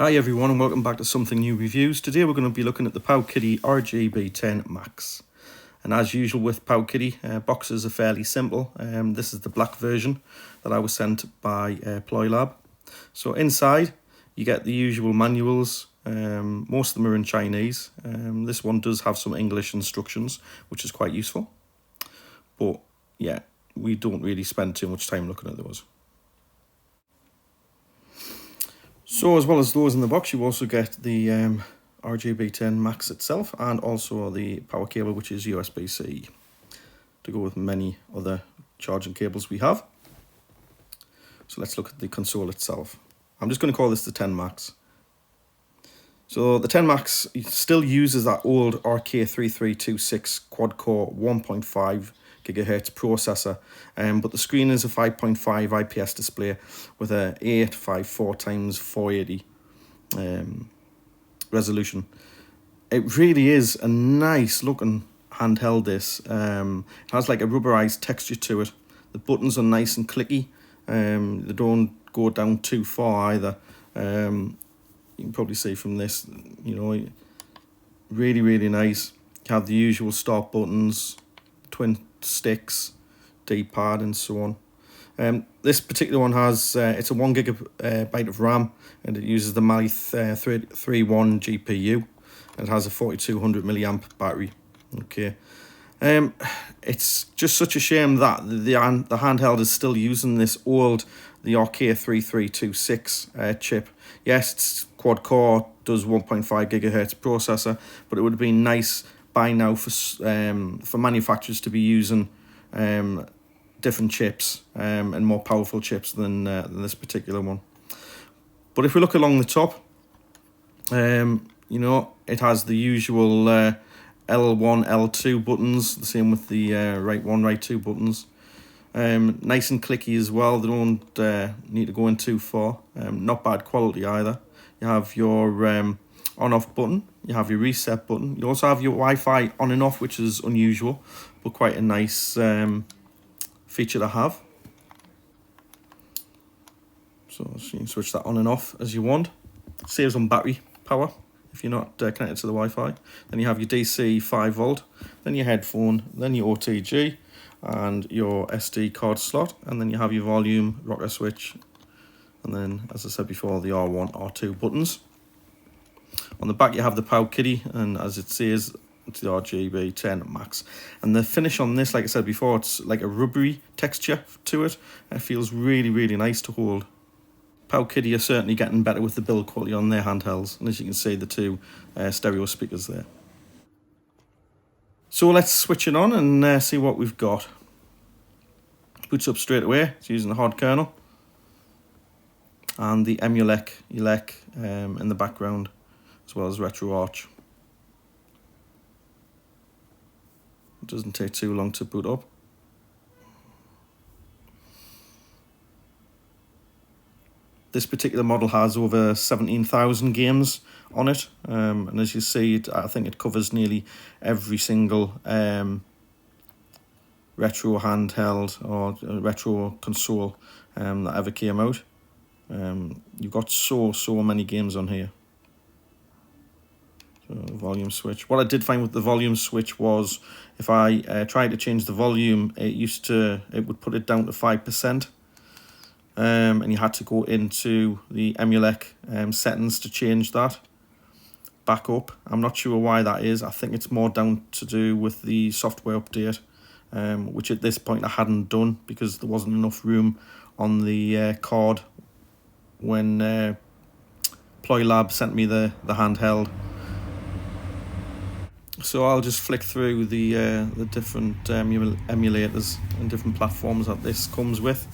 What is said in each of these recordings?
Hi everyone and welcome back to Something New Reviews. Today we're going to be looking at the PowKiddy RGB10 Max. And as usual with PowKiddy, boxes are fairly simple. This is the black version that I was sent by PloyLab. So inside you get the usual manuals. Most of them are in Chinese. This one does have some English instructions, which is quite useful. But yeah, we don't really spend too much time looking at those. So as well as those in the box, you also get the RGB10 Max itself and also the power cable, which is USB-C, to go with many other charging cables we have. So let's look at the console itself. I'm just going to call this the 10 Max. So the 10 Max still uses that old RK3326 quad-core 1.5 gigahertz processor, but the screen is a 5.5 IPS display with a 854 x 480 resolution. It really is a nice looking handheld. This it has like a rubberized texture to it. The buttons are nice and clicky. They don't go down too far either. You can probably see from this, you know, really nice. You have the usual start buttons, twin sticks, D-pad and so on. This particular one has, it's a 1 gigabyte of RAM, and it uses the Mali 31 GPU, and it has a 4200 milliamp battery. Okay, it's just such a shame that the handheld is still using this old, the RK3326 chip. Yes, it's quad core, does 1.5 gigahertz processor, but it would have been nice by now for manufacturers to be using different chips and more powerful chips than this particular one. But if we look along the top, you know, it has the usual L1, L2 buttons, the same with the right 1, right 2 buttons. Nice and clicky as well. They don't need to go in too far. Not bad quality either. You have your on-off button, you have your reset button, you also have your Wi-Fi on and off, which is unusual, but quite a nice feature to have. So you can switch that on and off as you want. Saves on battery power if you're not connected to the Wi-Fi. Then you have your DC 5 volt, then your headphone, then your OTG, and your SD card slot, and then you have your volume, rocker switch, and then, as I said before, the R1, R2 buttons. On the back you have the PowKiddy, and as it says, it's the RGB10 Max. And the finish on this, like I said before, it's like a rubbery texture to it. It feels really nice to hold. PowKiddy are certainly getting better with the build quality on their handhelds, and as you can see, the two stereo speakers there. So let's switch it on and see what we've got. Boots up straight away. It's using the hard kernel and the Emulation in the background, as well as RetroArch. It doesn't take too long to boot up. This particular model has over 17,000 games on it, and as you see, I think it covers nearly every single retro handheld or retro console that ever came out. You've got so many games on here. So volume switch. What I did find with the volume switch was if I tried to change the volume, it would put it down to 5%. And you had to go into the Emulation settings to change that back up. I'm not sure why that is. I think it's more down to do with the software update, which at this point I hadn't done because there wasn't enough room on the card when PloyLab sent me the handheld. So I'll just flick through the different emulators and different platforms that this comes with.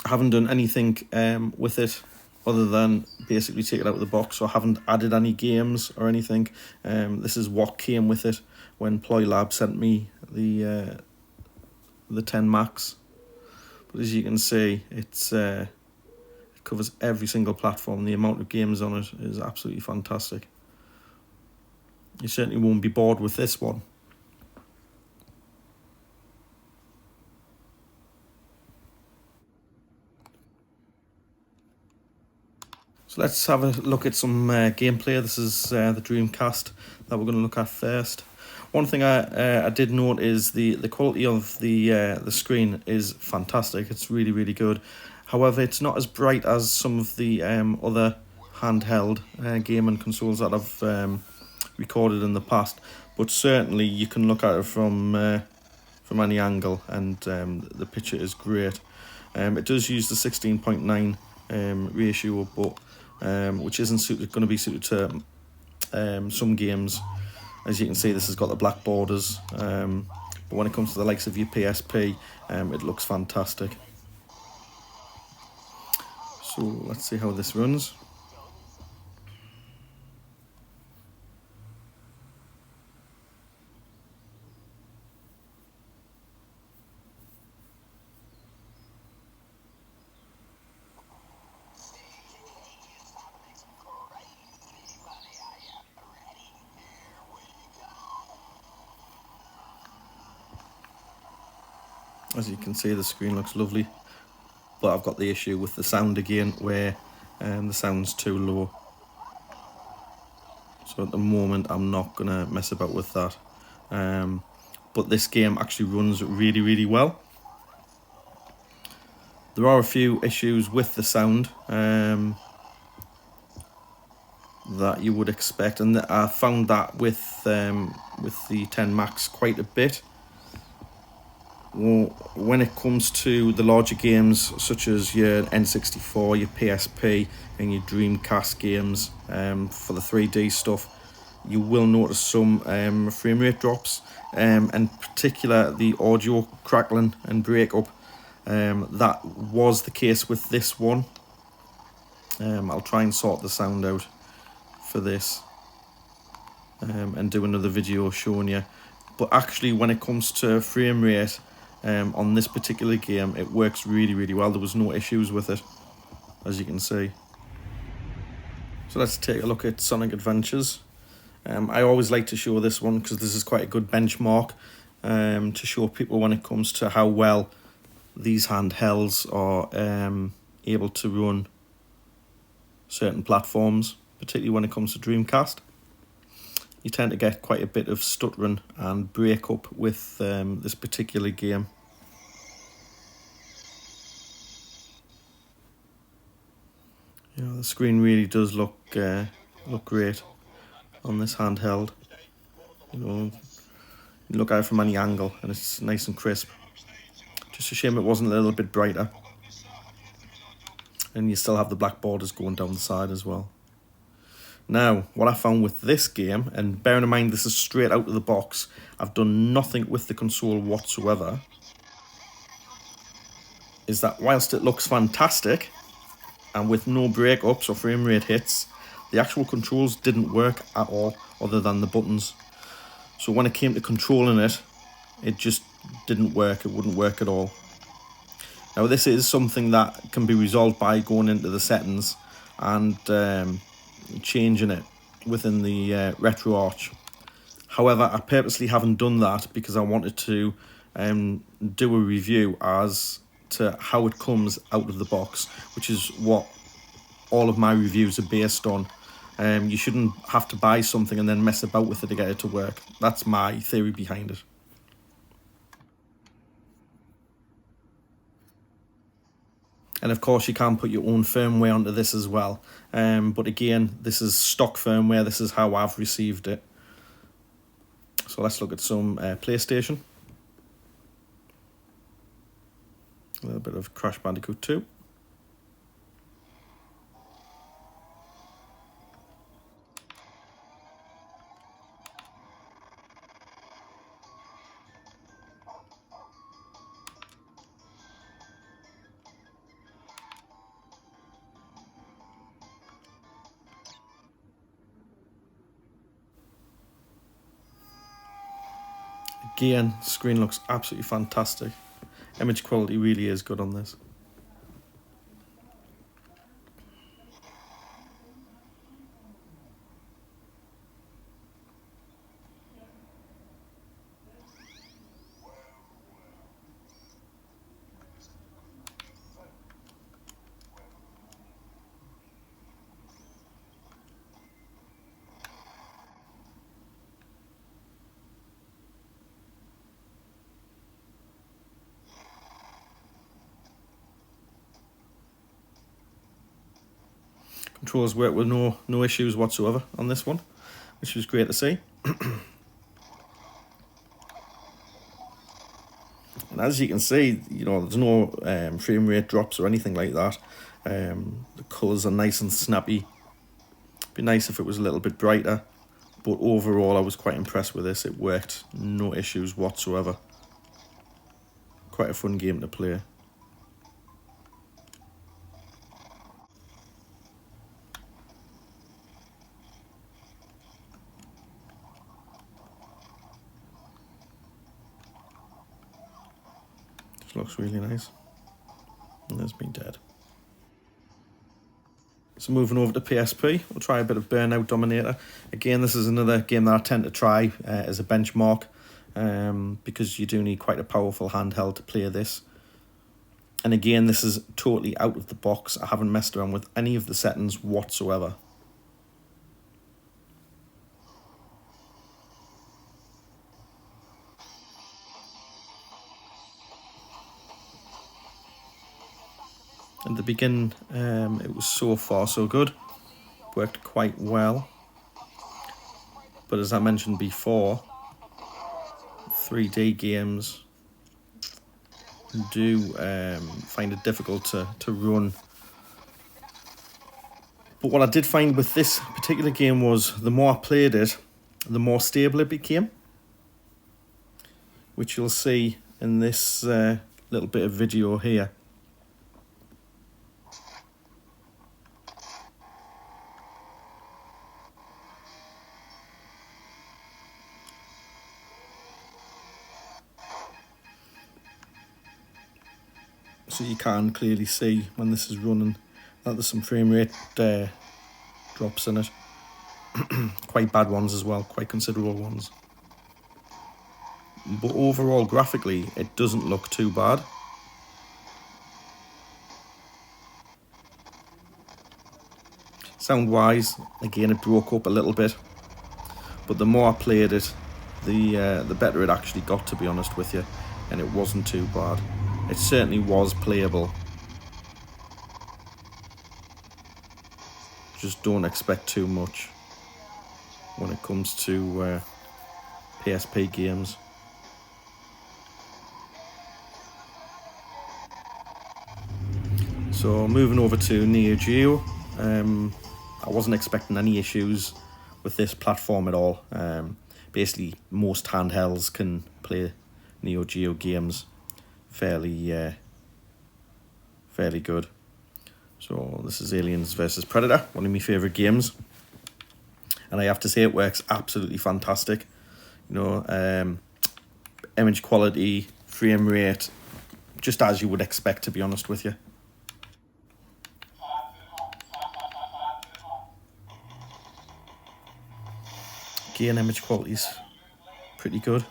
I haven't done anything with it other than basically take it out of the box, so I haven't added any games or anything. This is what came with it when PloyLab sent me the 10 Max. But as you can see, it covers every single platform. The amount of games on it is absolutely fantastic. You certainly won't be bored with this one. So let's have a look at some gameplay. This is the Dreamcast that we're going to look at first. One thing I did note is the quality of the screen is fantastic. It's really good. However, it's not as bright as some of the other handheld gaming consoles that I've recorded in the past. But certainly you can look at it from any angle, and the picture is great. It does use the 16.9 ratio, but which isn't going to be suited to some games. As you can see, this has got the black borders, but when it comes to the likes of your PSP, it looks fantastic. So let's see how this runs. As you can see, the screen looks lovely, but I've got the issue with the sound again, where the sound's too low. So at the moment I'm not going to mess about with that. But this game actually runs really well. There are a few issues with the sound that you would expect, and I found that with the 10 Max quite a bit. When it comes to the larger games such as your N64, your PSP and your Dreamcast games, for the 3D stuff, you will notice some frame rate drops, in particular the audio crackling and breakup. That was the case with this one. I'll try and sort the sound out for this and do another video showing you. But actually, when it comes to frame rate, on this particular game, it works really well. There was no issues with it, as you can see. So let's take a look at Sonic Adventures. I always like to show this one because this is quite a good benchmark to show people when it comes to how well these handhelds are able to run certain platforms, particularly when it comes to Dreamcast. You tend to get quite a bit of stuttering and break-up with this particular game. You know, the screen really does look great on this handheld. You know, you look at it from any angle and it's nice and crisp. Just a shame it wasn't a little bit brighter. And you still have the black borders going down the side as well. Now, what I found with this game, and bearing in mind this is straight out of the box, I've done nothing with the console whatsoever, is that whilst it looks fantastic, and with no breakups or frame rate hits, the actual controls didn't work at all, other than the buttons. So when it came to controlling it, it just didn't work, it wouldn't work at all. Now this is something that can be resolved by going into the settings and changing it within the retro arch. However, I purposely haven't done that because I wanted to do a review as to how it comes out of the box, which is what all of my reviews are based on. You shouldn't have to buy something and then mess about with it to get it to work. That's my theory behind it. And of course you can put your own firmware onto this as well. But again, this is stock firmware, this is how I've received it. So let's look at some PlayStation. A little bit of Crash Bandicoot 2. Again, screen looks absolutely fantastic. Image quality really is good on this. controls work with no issues whatsoever on this one, which was great to see. And as you can see, you know, there's no frame rate drops or anything like that. The colours are nice and snappy. It'd be nice if it was a little bit brighter, but overall I was quite impressed with this. It worked, no issues whatsoever. Quite a fun game to play. This looks really nice. And there's me dead. So moving over to PSP, we'll try a bit of Burnout Dominator. Again, this is another game that I tend to try as a benchmark, because you do need quite a powerful handheld to play this. And again, this is totally out of the box. I haven't messed around with any of the settings whatsoever. At the beginning, it was so far so good. Worked quite well. But as I mentioned before, 3D games do find it difficult to run. But what I did find with this particular game was the more I played it, the more stable it became, which you'll see in this little bit of video here. So you can clearly see when this is running that there's some frame rate drops in it. Quite bad ones as well, quite considerable ones. But overall, graphically, it doesn't look too bad. Sound-wise, again, it broke up a little bit. But the more I played it, the better it actually got, to be honest with you. And it wasn't too bad. It certainly was playable. Just don't expect too much when it comes to PSP games. So moving over to Neo Geo, I wasn't expecting any issues with this platform at all. Basically, most handhelds can play Neo Geo games fairly good. So this is Aliens vs Predator, one of my favourite games, and I have to say it works absolutely fantastic. You know, image quality, frame rate, just as you would expect, to be honest with you. Again, image quality's pretty good.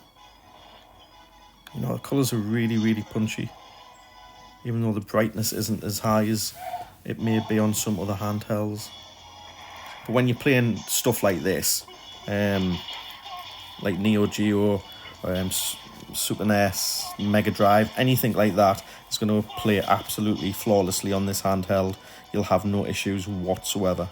You know, the colours are really punchy, even though the brightness isn't as high as it may be on some other handhelds. But when you're playing stuff like this, like Neo Geo, Super NES, Mega Drive, anything like that, it's going to play absolutely flawlessly on this handheld. You'll have no issues whatsoever.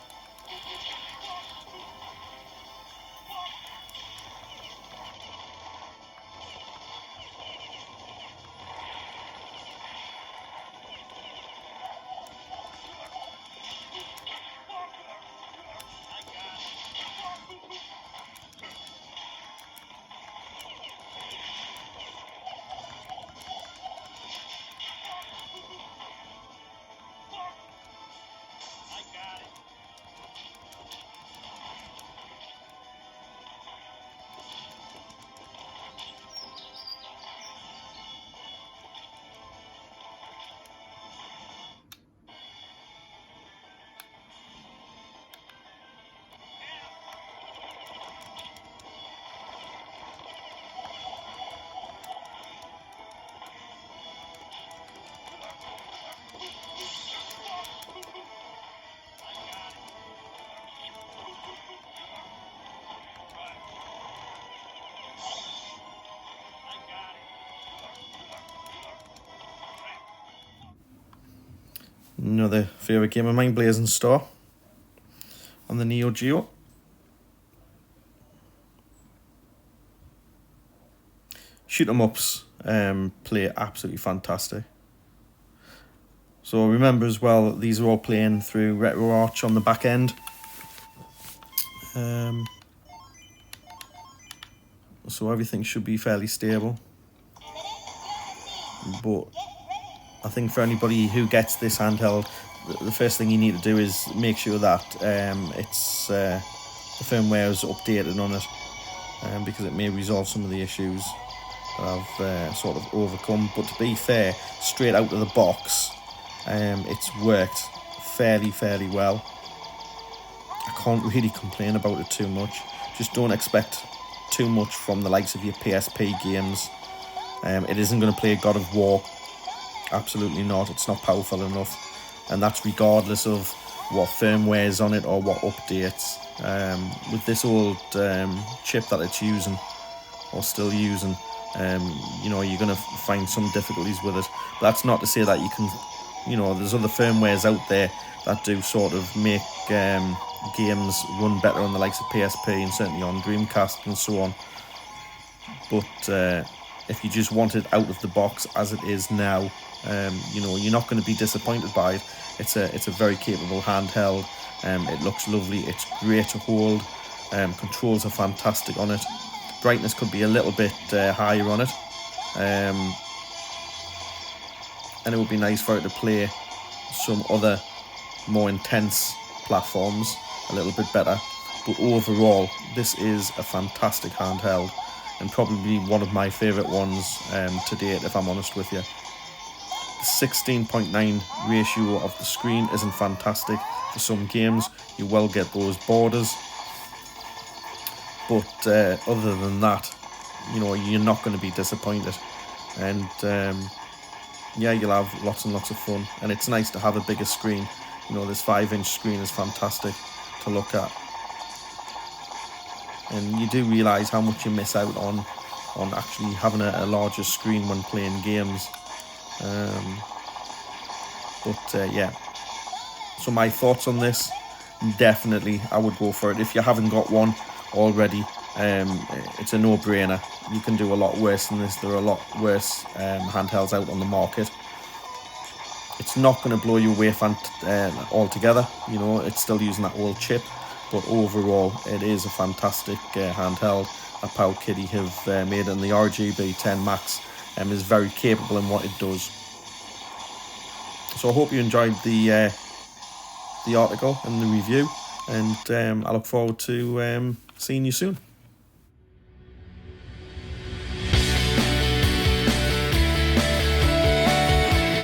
Another favourite game of mine, Blazing Star. the Neo Geo. Shoot 'em ups play absolutely fantastic. So remember as well, these are all playing through RetroArch on the back end. So everything should be fairly stable. But I think for anybody who gets this handheld, the first thing you need to do is make sure that the firmware is updated on it, because it may resolve some of the issues that I've sort of overcome. But to be fair, straight out of the box, it's worked fairly well. I can't really complain about it too much. Just don't expect too much from the likes of your PSP games. It isn't going to play God of War. Absolutely not. It's not powerful enough, and that's regardless of what firmware is on it or what updates. With this old chip that it's using or still using, you know, you're going to find some difficulties with it. But that's not to say that you can, you know, there's other firmwares out there that do sort of make games run better on the likes of PSP and certainly on Dreamcast and so on. But if you just want it out of the box as it is now, you know, you're not going to be disappointed by it. It's a very capable handheld. It looks lovely. It's great to hold. Controls are fantastic on it. Brightness could be a little bit higher on it, and it would be nice for it to play some other more intense platforms a little bit better. But overall, this is a fantastic handheld, and probably one of my favourite ones to date, if I'm honest with you. The 16:9 ratio of the screen isn't fantastic. For some games, you will get those borders. But other than that, you know, you're not going to be disappointed. And yeah, you'll have lots and lots of fun. And it's nice to have a bigger screen. You know, this 5-inch screen is fantastic to look at. And you do realise how much you miss out on actually having a larger screen when playing games. Yeah, so my thoughts on this, definitely I would go for it. If you haven't got one already, it's a no-brainer. You can do a lot worse than this. There are a lot worse handhelds out on the market. It's not going to blow you away altogether. You know, it's still using that old chip, but overall it is a fantastic handheld that PowKiddy have made, and the RGB10 Max is very capable in what it does. So I hope you enjoyed the article and the review, and I look forward to seeing you soon.